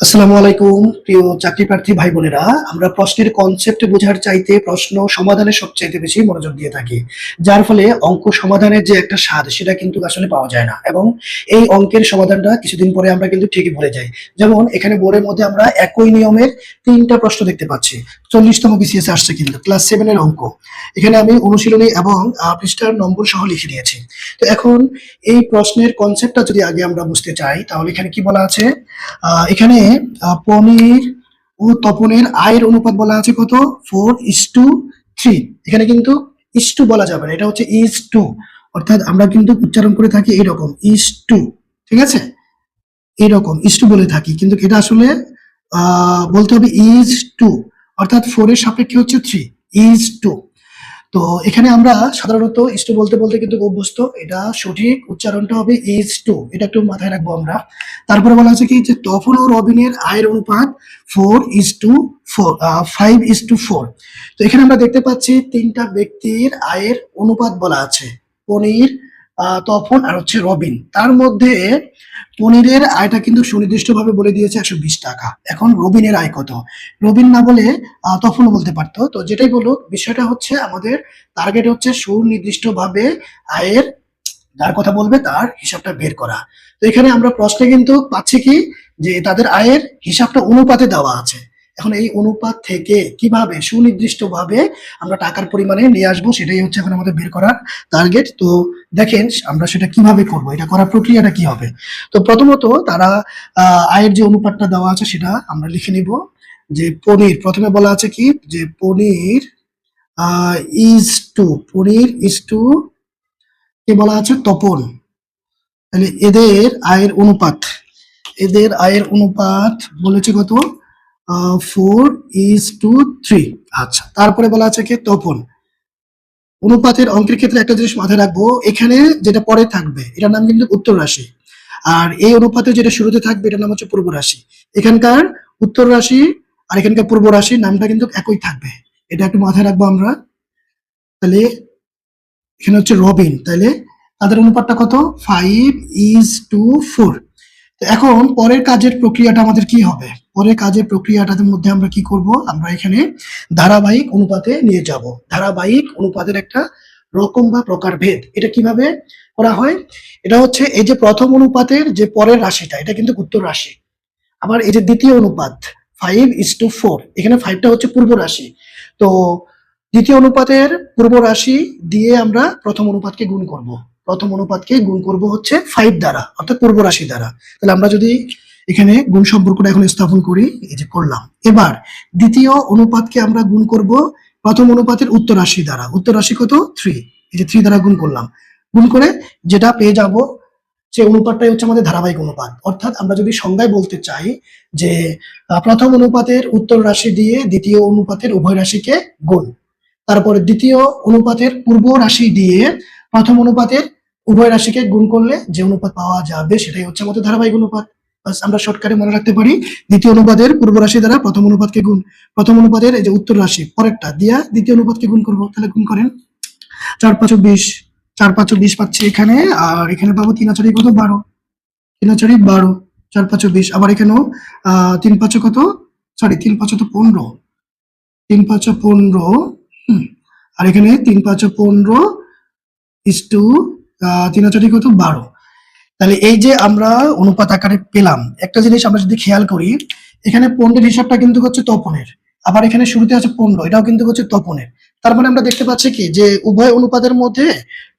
আসসালামু আলাইকুম প্রিয় চাকরি প্রার্থী ভাই বোনেরা। আমরা প্রশ্নের কনসেপ্ট বোঝার চাইতে প্রশ্ন সমাধানে সবচাইতে বেশি মনোযোগ দিয়ে থাকি, যার ফলে অঙ্ক সমাধানের যে একটা স্বাদ সেটা কিন্তু আসলে পাওয়া যায় না, এবং এই অঙ্কের সমাধানটা কিছুদিন পরে আমরা কিন্তু ঠিকই ভুলে যাই। যেমন এখানে বোর্ডের মধ্যে আমরা একই নিয়মের ৩টা প্রশ্ন দেখতে পাচ্ছি। ৪০তম বিসিএস আসছে, কিন্তু ক্লাস 7 এর অঙ্ক। এখানে আমি অনুশীলনী এবং পৃষ্ঠার নম্বর সহ লিখে দিয়েছি। তো এখন এই প্রশ্নের কনসেপ্টটা যদি আগে আমরা বুঝতে চাই, তাহলে এখানে কি বলা আছে? এখানে পনির ও তপনের আয়ের অনুপাত বলা আছে কত? 4:3। এখানে কিন্তু ইস টু বলা যাবে না, এটা হচ্ছে ইজ টু। অর্থাৎ আমরা কিন্তু উচ্চারণ করে থাকি এরকম ইজ টু, ঠিক আছে? এরকম ইজ টু বলে থাকি, কিন্তু এটা আসলে বলতে হবে ইজ টু। অর্থাৎ 4 এর সাপেক্ষে হচ্ছে 3, ইজ টু। তো এখানে আমরা সাধারণত ইজ টু বলতে বলতে কিন্তু অভ্যস্ত, এটা সঠিক উচ্চারণটা হবে ইজ টু, এটা একটু মাথায় রাখবো আমরা। তারপরে বলা আছে কি যে তপন ও রবিনের আয়ের অনুপাত 4:4, 5:4। তো এখানে আমরা দেখতে পাচ্ছি 3টা ব্যক্তির আয়ের অনুপাত বলা আছে, পনির, তপন আর হচ্ছে রবিন। তার মধ্যে পনিরের আয়টা কিন্তু সুনির্দিষ্টভাবে বলে দিয়েছে 120 টাকা। এখন রবিনের আয় কত? রবিন না বলে তখনও বলতে পারতো। তো যেটাই বলুক, বিষয়টা হচ্ছে আমাদের টার্গেট হচ্ছে সুনির্দিষ্টভাবে আয়ের, যার কথা বলবে তার হিসাবটা বের করা। তো এখানে আমরা প্রশ্নে কিন্তু পাচ্ছি কি যে তাদের আয়ের হিসাবটা অনুপাতে দেওয়া আছে। এখন এই অনুপাত থেকে কিভাবে সুনির্দিষ্টভাবে আমরা টাকার পরিমাণে নিয়ে আসবো, সেটাই হচ্ছে এখন আমাদের বের করার টার্গেট। তো দেখেন আমরা সেটা কিভাবে করব, এটা করার প্রক্রিয়াটা কি হবে। তো প্রথমত তারা আয়ের যে অনুপাতটা দেওয়া আছে সেটা আমরা লিখে নিব। যে পনির, প্রথমে বলা আছে কি যে Ponir is to, Ponir is to কে বলা আছে? তপন। তাহলে এদের আয়ের অনুপাত, এদের আয়ের অনুপাত বলেছে কত? 4:3। আচ্ছা, তারপরে বলা আছে কি তপন। অনুপাতের অঙ্কের ক্ষেত্রে একটা জিনিস মাথায় রাখবো, এখানে যেটা পরে থাকবে এটার নাম কিন্তু উত্তর রাশি, আর এই অনুপাতে যেটা শুরুতে থাকবে এটার নাম হচ্ছে পূর্ব রাশি। এখানকার উত্তর রাশি আর এখানকার পূর্ব রাশির নামটা কিন্তু একই থাকবে, এটা একটু মাথায় রাখবো আমরা। তাহলে এখানে হচ্ছে রবিন, তাহলে তাদের অনুপাতটা কত? 5:4। তো এখন পরের কাজের প্রক্রিয়াটা আমাদের কি হবে? পরের কাজের প্রক্রিয়াটার মধ্যে আমরা কি করব? আমরা এখানে ধারাবাহিক অনুপাতে নিয়ে যাব। ধারাবাহিক অনুপাতের একটা রকম বা প্রকারভেদ, এটা কিভাবে করা হয়? এটা হচ্ছে এই যে প্রথম অনুপাতের যে পরের রাশিটা, এটা কিন্তু উত্তর রাশি। আবার এই যে দ্বিতীয় অনুপাত 5:4, এখানে 5টা হচ্ছে পূর্ব রাশি। তো দ্বিতীয় অনুপাতের পূর্ব রাশি দিয়ে আমরা প্রথম অনুপাতকে গুণ করব। প্রথম অনুপাতকে গুণ করব হচ্ছে 5 দ্বারা, অর্থাৎ পূর্ব রাশি দ্বারা। তাহলে আমরা যদি এখানে গুণ সম্পর্কটা এখন স্থাপন করি, এই যে করলাম। এবার দ্বিতীয় অনুপাতকে আমরা গুণ করব প্রথম অনুপাতের উত্তর রাশি দ্বারা। উত্তর রাশি কত? 3। এই যে 3 দ্বারা গুণ করলাম। গুণ করে যেটা পেয়ে যাব, সে অনুপাতটাই হচ্ছে আমাদের ধারাবাহিক অনুপাত। অর্থাৎ আমরা যদি সংজ্ঞায় বলতে চাই যে প্রথম অনুপাতের উত্তর রাশি দিয়ে দ্বিতীয় অনুপাতের উভয় রাশিকে গুণ, তারপরে দ্বিতীয় অনুপাতের পূর্ব রাশি দিয়ে প্রথম অনুপাতের উভয় রাশিকে গুণ করলে যে অনুপাত পাওয়া যাবে সেটাই হচ্ছে আমাদের ধারাবাহিক অনুপাত। আমরা শর্টকাটে মনে রাখতে পারি, দ্বিতীয় অনুপাতের পূর্ব রাশি দ্বারা প্রথম অনুপাতকে গুণ, প্রথম অনুপাতের এই যে উত্তর রাশি পরেরটা দিয়া দ্বিতীয় অনুপাতকে গুণ করবো। তাহলে গুণ করেন, 4×5=20, 4×5=20 পাচ্ছি এখানে। আর এখানে পাবো 3×4 কত? 12, 3×4 12, 4×5=20। আবার এখানেও 3×5 কত? সরি, 3×5 তো 15, 3×5 15। আর এখানে 3×5 15 ইস টু 3×4 কত? 12। তাহলে এই যে আমরা অনুপাত আকারে পেলাম, একটা জিনিস আমরা যদি খেয়াল করি, এখানে 15 হিসাবটা কিন্তু হচ্ছে তপনের, আবার এখানে শুরুতে আছে 15, এটাও কিন্তু হচ্ছে তপনের। তার মানে আমরা দেখতে পাচ্ছি কি যে উভয় অনুপাতের মধ্যে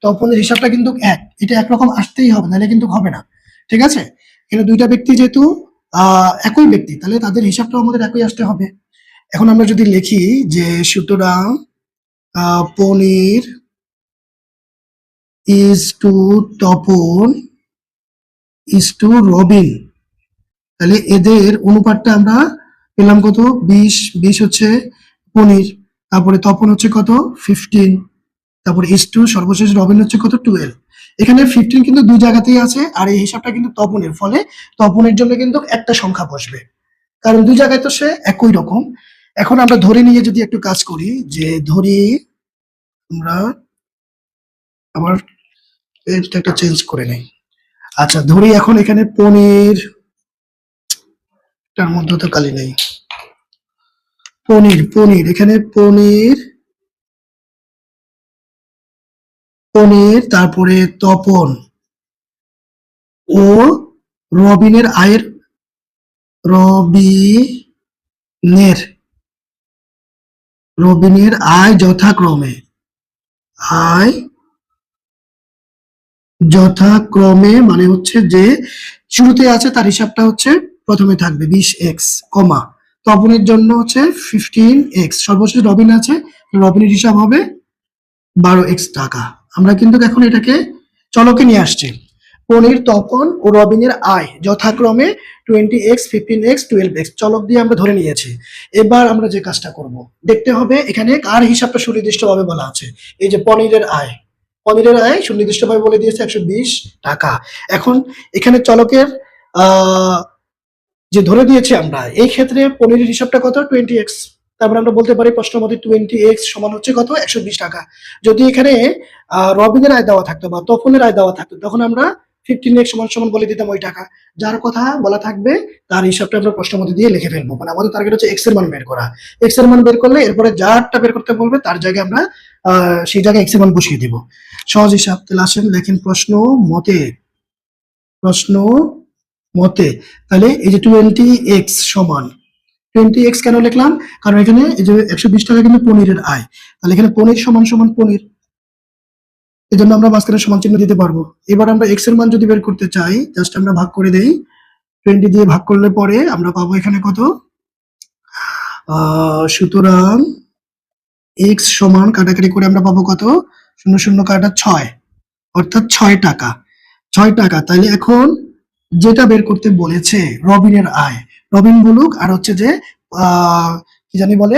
তপনের হিসাবটা কিন্তু এক, এটা একরকম আসতেই হবে, নাহলে কিন্তু হবে না। ঠিক আছে? এখানে দুইটা ব্যক্তি যেহেতু একই ব্যক্তি, তাহলে তাদের হিসাবটাও আমাদের একই আসতে হবে। এখন আমরা যদি লিখি যে সুতরাং Ponir is to Tapan is to Robin, তাহলে এদের অনুপাতটা আমরা পেলাম কত? 20 হচ্ছে পনির, তারপরে তপন হচ্ছে কত? 15, তারপরে ইজ টু সর্বশেষ রবিন হচ্ছে কত? 12। এখানে 15 কিন্তু দুই জায়গাতেই আছে, আর এই হিসাবটা কিন্তু তপনের, ফলে তপনের জন্য কিন্তু একটা সংখ্যা বসবে, কারণ দুই জায়গায় তো সে একই রকম। এখন আমরা ধরে নিয়ে যদি একটু কাজ করি, যে ধরি আমরা, আবার পেজটা একটা চেঞ্জ করে নেই। আচ্ছা, ধরি এখন এখানে পনির, তার মধ্যে তো কালি নেই। পনির, পনির এখানে পনির, পনির, তারপরে তপন ও রবিনের আয়ের, রবিনের রবিনের আয় যথাক্রমে, আয় যথাক্রমে মানে হচ্ছে যে শুরুতে আছে তার হিসাবটা হচ্ছে প্রথমে থাকবে 20x, কমা তপনের জন্য হচ্ছে 15x, সর্বশেষ রবিন আছে, রবিনের হিসাব হবে 12x টাকা। আমরা কিন্তু এখন এটাকে চলকে নিয়ে আসছি। পনির, তপন ও রবিনের আয় যথাক্রমে 20x, 15x, 12x চলক দিয়ে আমরা ধরে নিয়েছি। এবার আমরা যে কাজটা করব, দেখতে হবে এখানে কার হিসাবটা সুনির্দিষ্টভাবে বলা আছে। এই যে পনিরের আয়, পনিরের আয় সুনির্দিষ্টভাবে বলে দিয়েছে 120 টাকা। এখন এখানে চলকের আহ যে ধরে দিয়েছি আমরা, এই ক্ষেত্রে পনিরের হিসাবটা কত, 20x। তারপর আমরা বলতে পারি প্রশ্ন মতে 20x সমান হচ্ছে কত, 120 টাকা। যদি এখানে রবিনের আয় দেওয়া থাকতো বা তপনের আয় দেওয়া থাকতো, তখন আমরা 15x সমান সমান বলে দিতাম ওই টাকা। যার কথা বলা থাকবে তার হিসাবটা আমরা প্রশ্ন মতে দিয়ে লিখে ফেলবো। মানে আমাদের টার্গেট হচ্ছে x এর মান বের করা। x এর মান বের করলে এরপরে যারটা বের করতে বলবে তার জায়গায় আমরা সেই জায়গায় x এর মান বসিয়ে দিব। সহজ হিসাব। তাহলে আসেন লেখেন প্রশ্ন মতে, প্রশ্ন মতে। তাহলে এই যে 20x সমান, 20x কেন লিখলাম, কারণ এখানে এই যে 120 টাকা কিন্তু পনিরের আয়, তাহলে এখানে পনির সমান সমান পনির, এই জন্য আমরা মাঝখানে সমান চিহ্ন দিতে পারবো। এবার আমরা x এর মান যদি বের করতে চাই, জাস্ট আমরা ভাগ করে দেই, 20 দিয়ে ভাগ করলে পরে আমরা পাবো এখানে কত, সুতরাং x সমান কাটাকাটি করে আমরা পাবো কত, 0 0 কাটা 6, অর্থাৎ 6 টাকা, 6 টাকা। তাহলে এখন যেটা বের করতে বলেছে রবিনের আয়, রবিন বলুক আর হচ্ছে যে কি জানি বলে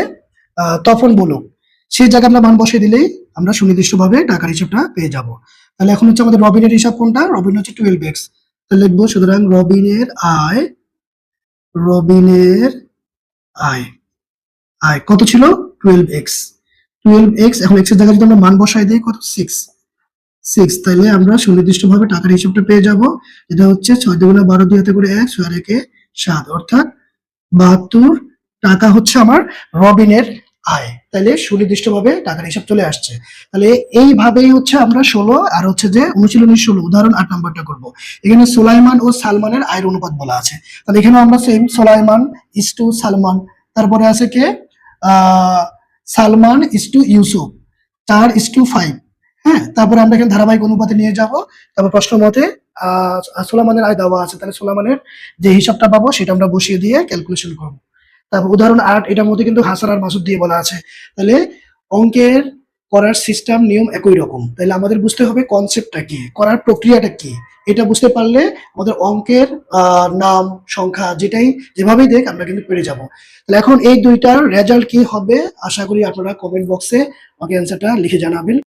তপন বলুক, সেই জায়গায় আমরা মান বসিয়ে দিলেই আমরা সুনির্দিষ্টভাবে টাকার হিসাবটা পেয়ে যাব। তাহলে এখন হচ্ছে আমাদের রবিনের হিসাব কোনটা, রবিন হচ্ছে 12x। তাহলে লিখবো সুতরাং রবিনের আয়, রবিনের আয়, আয় কত ছিল, 12x, 12x। এখন x এর জায়গায় যদি আমরা মান বসাই দিই কত, 6, তাহলে আমরা সুনির্দিষ্টভাবে টাকার হিসাবটা পেয়ে যাব। এটা হচ্ছে 6 দুগুণে 12, 2 হাতে করে 1, 6 আর 1 7, অর্থাৎ 72 টাকা হচ্ছে আমার রবিনের আয়। তাহলে সুনির্দিষ্টভাবে টাকার হিসাব চলে আসছে। তাহলে এইভাবেই হচ্ছে আমরা 16 আর হচ্ছে যে অনুশীলনী 16 উদাহরণ 8 নম্বরটা করব। এখানে সুলাইমান ও সালমানের আয়ের অনুপাত বলা আছে। তাহলে এখানে আমরা same Sulaiman is to Salman, তারপরে আছে কে সালমান ইস টু ইউসুফ, 4:5। হ্যাঁ, তারপরে আমরা এখানে ধারাবাহিক অনুপাতে নিয়ে যাব। তারপর প্রশ্ন মতে সুলাইমানের আয় দেওয়া আছে, তাহলে সুলাইমানের যে হিসাবটা পাবো সেটা আমরা বসিয়ে দিয়ে ক্যালকুলেশন করবো। তারপর উদাহরণ 8, এটার মধ্যে কিন্তু হাসান আর মাসুদ দিয়ে বলা আছে। তাহলে অঙ্কের করার সিস্টেম নিয়ম একই রকম, তাহলে আমাদের বুঝতে হবে কনসেপ্টটা কি, করার প্রক্রিয়াটা কি। এটা বুঝতে পারলে আমাদের অঙ্কের নাম সংখ্যা যেটাই যেভাবেই দেখ আমরা কিন্তু পেরে যাব। তাহলে এখন এই দুইটার রেজাল্ট কি হবে, আশা করি আপনারা কমেন্ট বক্সে আমাকে অ্যান্সারটা লিখে জানাবেন।